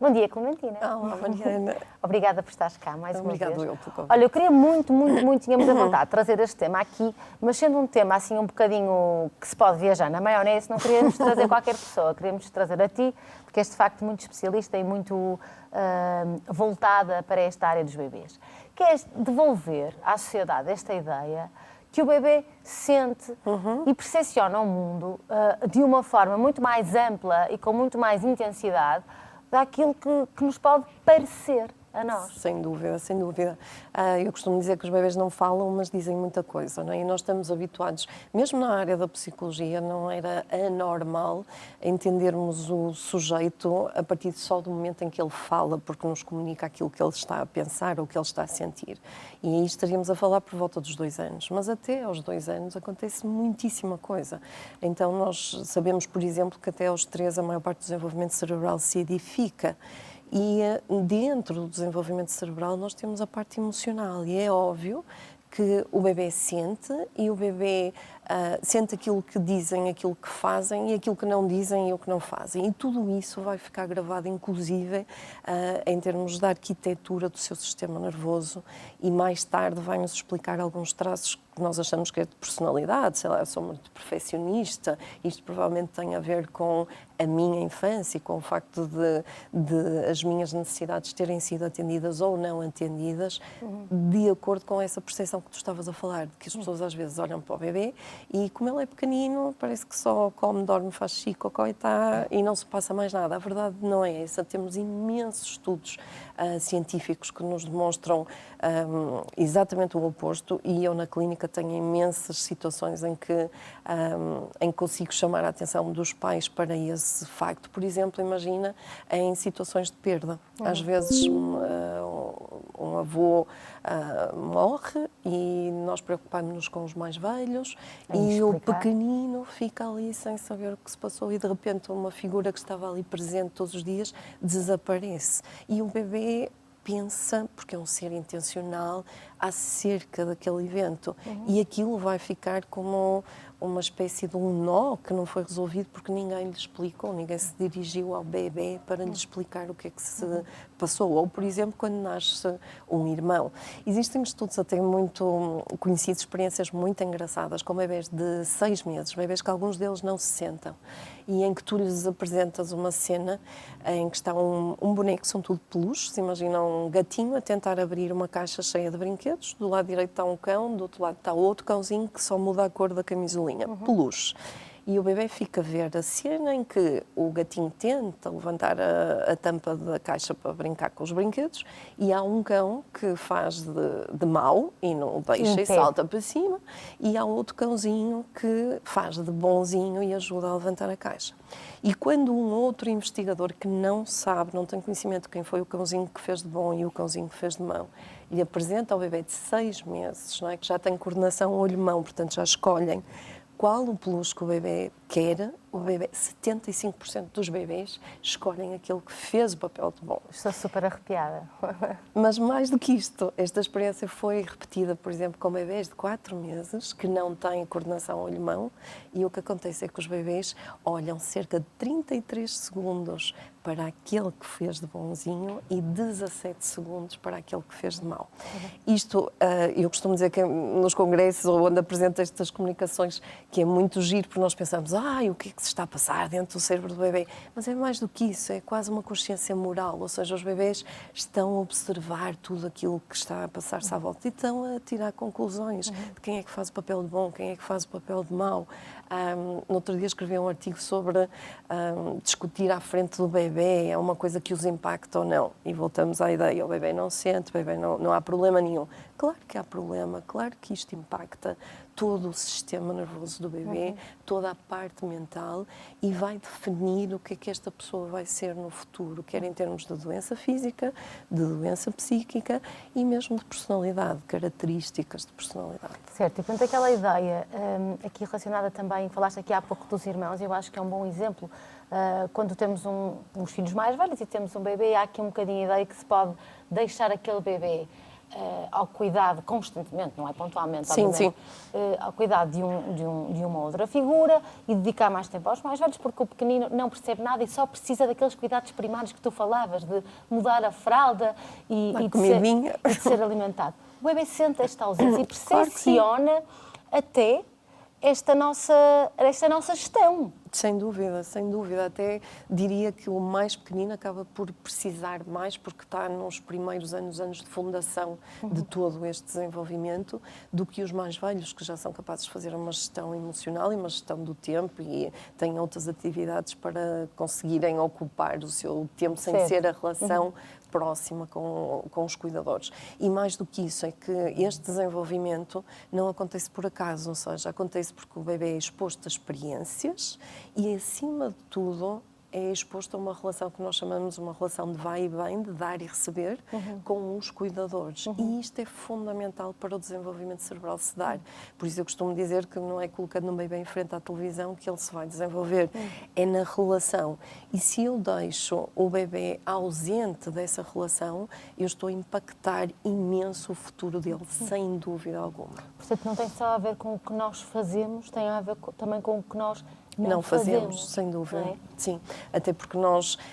Bom dia, Clementina. Olá, Mariana. Obrigada por estares cá mais uma vez. Obrigado eu pelo convite. Olha, eu queria muito, tínhamos a vontade de trazer este tema aqui, mas sendo um tema assim um bocadinho que se pode viajar na maionese, não queríamos trazer qualquer pessoa, queríamos trazer a ti, porque és de facto muito especialista e muito voltada para esta área dos bebês. Queres devolver à sociedade esta ideia que o bebê sente e percepciona o mundo de uma forma muito mais ampla e com muito mais intensidade daquilo que nos pode parecer a nós. Sem dúvida, sem dúvida. Eu costumo dizer que os bebés não falam, mas dizem muita coisa, não é? E nós estamos habituados, mesmo na área da psicologia, não era anormal entendermos o sujeito a partir só do momento em que ele fala, porque nos comunica aquilo que ele está a pensar ou que ele está a sentir. E aí estaríamos a falar por volta dos 2 anos. Mas até aos 2 anos acontece muitíssima coisa. Então nós sabemos, por exemplo, que até aos 3 a maior parte do desenvolvimento cerebral se edifica. E dentro do desenvolvimento cerebral nós temos a parte emocional e é óbvio que o bebê sente e o bebê sente aquilo que dizem, aquilo que fazem e aquilo que não dizem e o que não fazem. E tudo isso vai ficar gravado, inclusive, em termos da arquitetura do seu sistema nervoso e mais tarde vai-nos explicar alguns traços que nós achamos que é de personalidade, sei lá, eu sou muito perfeccionista, isto provavelmente tem a ver com a minha infância e com o facto de as minhas necessidades terem sido atendidas ou não atendidas, de acordo com essa percepção que tu estavas a falar, de que as pessoas às vezes olham para o bebê e como ele é pequenino, parece que só come, dorme, faz xixi, cocó e não se passa mais nada. A verdade não é essa. Temos imensos estudos científicos que nos demonstram exatamente o oposto e eu na clínica tenho imensas situações em que consigo chamar a atenção dos pais para esse facto. Por exemplo, imagina em situações de perda. Às vezes um avô morre e nós preocupamos-nos com os mais velhos e o pequenino fica ali sem saber o que se passou e de repente uma figura que estava ali presente todos os dias desaparece. E o bebê pensa, porque é um ser intencional, acerca daquele evento. E aquilo vai ficar como uma espécie de um nó que não foi resolvido porque ninguém lhe explicou, ninguém se dirigiu ao bebê para lhe explicar o que é que se passou. Ou, por exemplo, quando nasce um irmão. Existem estudos até muito conhecidos, experiências muito engraçadas, com bebés de 6 meses, bebés que alguns deles não se sentam, e em que tu lhes apresentas uma cena em que está um boneco, são tudo peluches, imagina um gatinho a tentar abrir uma caixa cheia de brinquedos, do lado direito está um cão, do outro lado está outro cãozinho que só muda a cor da camisolinha, peluche. E o bebê fica a ver a cena em que o gatinho tenta levantar a tampa da caixa para brincar com os brinquedos e há um cão que faz de mau e não o deixa e salta para cima e há outro cãozinho que faz de bonzinho e ajuda a levantar a caixa. E quando um outro investigador que não sabe, não tem conhecimento de quem foi o cãozinho que fez de bom e o cãozinho que fez de mau, lhe apresenta ao bebê de 6 meses, não é? Que já tem coordenação olho-mão, portanto já escolhem qual o peluche que o bebê quer, o bebê, 75% dos bebês escolhem aquele que fez o papel de bom. Estou super arrepiada. Mas mais do que isto, esta experiência foi repetida, por exemplo, com bebês de 4 meses que não têm coordenação olho-mão e o que acontece é que os bebês olham cerca de 33 segundos para aquele que fez de bonzinho e 17 segundos para aquele que fez de mau. Isto, eu costumo dizer que nos congressos ou onde apresento estas comunicações, que é muito giro, porque nós pensamos, o que é que se está a passar dentro do cérebro do bebê? Mas é mais do que isso, é quase uma consciência moral, ou seja, os bebês estão a observar tudo aquilo que está a passar-se à volta e estão a tirar conclusões de quem é que faz o papel de bom, quem é que faz o papel de mau. No outro dia escrevi um artigo sobre discutir à frente do bebê, é uma coisa que os impacta ou não. E voltamos à ideia, o bebê não sente, o bebê não há problema nenhum. Claro que há problema, claro que isto impacta todo o sistema nervoso do bebê, toda a parte mental e vai definir o que é que esta pessoa vai ser no futuro, quer em termos de doença física, de doença psíquica e mesmo de personalidade, características de personalidade. Certo, e quanto àquela ideia aqui relacionada também, falaste aqui há pouco dos irmãos, eu acho que é um bom exemplo. Quando temos uns filhos mais velhos e temos um bebê, há aqui um bocadinho a ideia que se pode deixar aquele bebê ao cuidado constantemente, não é pontualmente, Sim, obviamente, sim. ao cuidado de uma outra figura e dedicar mais tempo aos mais velhos, porque o pequenino não percebe nada e só precisa daqueles cuidados primários que tu falavas, de mudar a fralda e de ser alimentado. O bebê sente esta ausência e percepciona até esta nossa gestão. Sem dúvida, sem dúvida. Até diria que o mais pequenino acaba por precisar mais, porque está nos primeiros anos de fundação de todo este desenvolvimento, do que os mais velhos, que já são capazes de fazer uma gestão emocional e uma gestão do tempo e têm outras atividades para conseguirem ocupar o seu tempo sem ser a relação próxima com os cuidadores. E mais do que isso, é que este desenvolvimento não acontece por acaso, ou seja, acontece porque o bebê é exposto a experiências e, acima de tudo, é exposto a uma relação que nós chamamos uma relação de vai e vem, de dar e receber, com os cuidadores. E isto é fundamental para o desenvolvimento cerebral se dar. Por isso eu costumo dizer que não é colocando um bebê em frente à televisão que ele se vai desenvolver, é na relação. E se eu deixo o bebê ausente dessa relação, eu estou a impactar imenso o futuro dele, sem dúvida alguma. Portanto, não tem só a ver com o que nós fazemos, tem a ver também com o que nós não fazemos, sem dúvida. É? Sim, até porque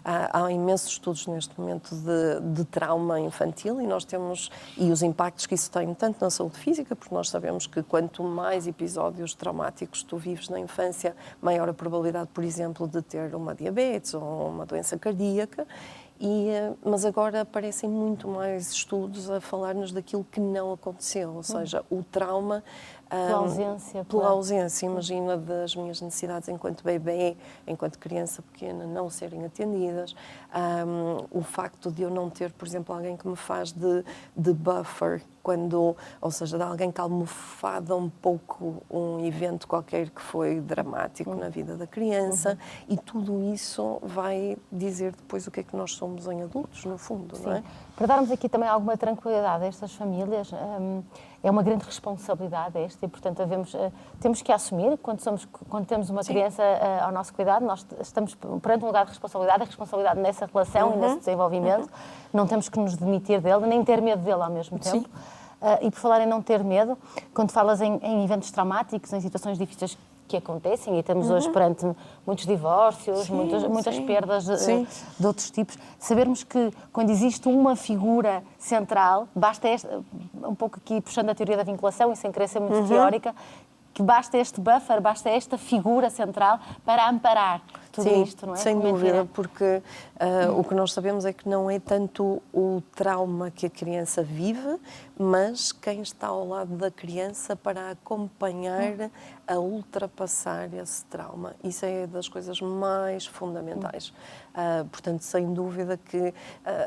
há imensos estudos neste momento de trauma infantil e nós temos, e os impactos que isso tem tanto na saúde física, porque nós sabemos que quanto mais episódios traumáticos tu vives na infância, maior a probabilidade, por exemplo, de ter uma diabetes ou uma doença cardíaca. Mas agora aparecem muito mais estudos a falar-nos daquilo que não aconteceu, ou seja, o trauma pela ausência, imagina, das minhas necessidades enquanto bebê, enquanto criança pequena, não serem atendidas, o facto de eu não ter, por exemplo, alguém que me faz de buffer, ou seja, de alguém que almofada um pouco um evento qualquer que foi dramático na vida da criança, e tudo isso vai dizer depois o que é que nós somos em adultos, no fundo, não é? Para darmos aqui também alguma tranquilidade a estas famílias, é uma grande responsabilidade esta e, portanto, temos que assumir, quando temos uma criança ao nosso cuidado, nós estamos perante um lugar de responsabilidade, a responsabilidade nessa relação e nesse desenvolvimento, não temos que nos demitir dele, nem ter medo dele ao mesmo tempo. E por falar em não ter medo, quando falas em eventos traumáticos, em situações difíceis que acontecem, e estamos hoje perante muitos divórcios, muitas perdas de outros tipos, sabermos que quando existe uma figura central, basta um pouco aqui puxando a teoria da vinculação e sem querer ser muito teórica, que basta este buffer, basta esta figura central para amparar tudo isto, não é? Sem dúvida, porque o que nós sabemos é que não é tanto o trauma que a criança vive, mas quem está ao lado da criança para acompanhar a ultrapassar esse trauma. Isso é das coisas mais fundamentais. Portanto, sem dúvida que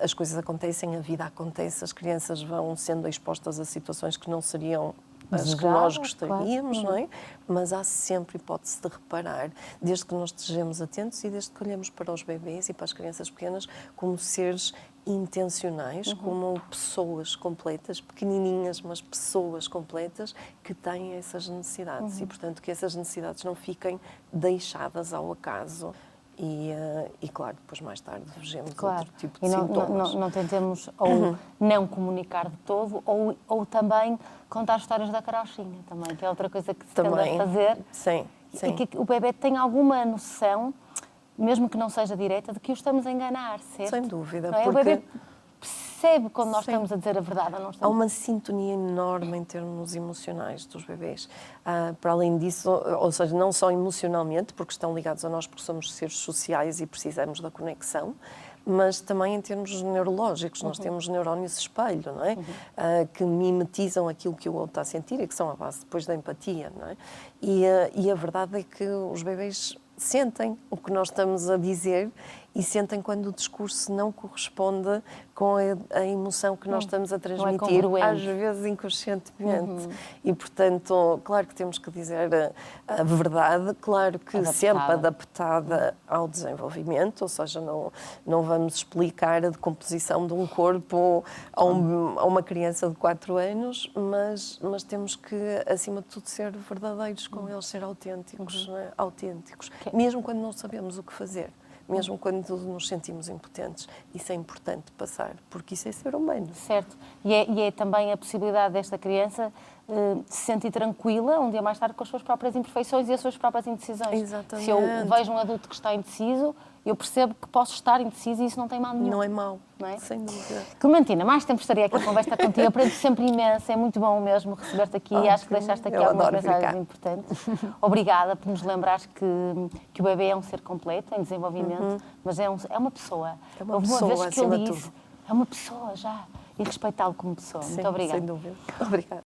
as coisas acontecem, a vida acontece, as crianças vão sendo expostas a situações que não seriam as que nós gostaríamos, não é? Mas há sempre hipótese de reparar, desde que nós estejamos atentos e desde que olhemos para os bebês e para as crianças pequenas como seres intencionais, como pessoas completas, pequenininhas, mas pessoas completas que têm essas necessidades e, portanto, que essas necessidades não fiquem deixadas ao acaso. E claro, depois mais tarde vejamos outro tipo de sintomas. Não tentemos ou não comunicar de todo ou também contar histórias da carochinha também, que é outra coisa que se tende a fazer. Sim. E que o bebê tem alguma noção, mesmo que não seja direta, de que o estamos a enganar, certo? Sem dúvida. Porque... O bebê percebe quando nós estamos a dizer a verdade ou não estamos. Há uma sintonia enorme em termos emocionais dos bebês. Para além disso, ou seja, não só emocionalmente, porque estão ligados a nós porque somos seres sociais e precisamos da conexão, mas também em termos neurológicos. Nós temos neurónios espelho, não é? Que mimetizam aquilo que o outro está a sentir e que são a base depois da empatia, não é? E a verdade é que os bebês sentem o que nós estamos a dizer e sentem quando o discurso não corresponde com a emoção que nós estamos a transmitir, às vezes inconscientemente. E, portanto, claro que temos que dizer a verdade, claro que sempre adaptada ao desenvolvimento, ou seja, não vamos explicar a decomposição de um corpo a uma criança de 4 anos, mas temos que, acima de tudo, ser verdadeiros com eles, ser autênticos, não é? Autênticos, mesmo quando não sabemos o que fazer. mesmo quando nos sentimos impotentes. Isso é importante passar, porque isso é ser humano. Certo. E é também a possibilidade desta criança se sentir tranquila um dia mais tarde com as suas próprias imperfeições e as suas próprias indecisões. Exatamente. Se eu vejo um adulto que está indeciso, eu percebo que posso estar indeciso e isso não tem mal nenhum. Não é mau, não é? Sem dúvida. Clementina, mais tempo estaria aqui a conversar contigo. Aprendo sempre imenso, é muito bom mesmo receber-te aqui e acho que deixaste aqui algumas mensagens importantes. Obrigada por nos lembrares que o bebê é um ser completo, em desenvolvimento, mas é uma pessoa. É uma Houve pessoa, uma vez que eu acima de disse, tudo. é uma pessoa já. E respeitá-lo como pessoa. Sim, muito obrigada. sem dúvida. Obrigada.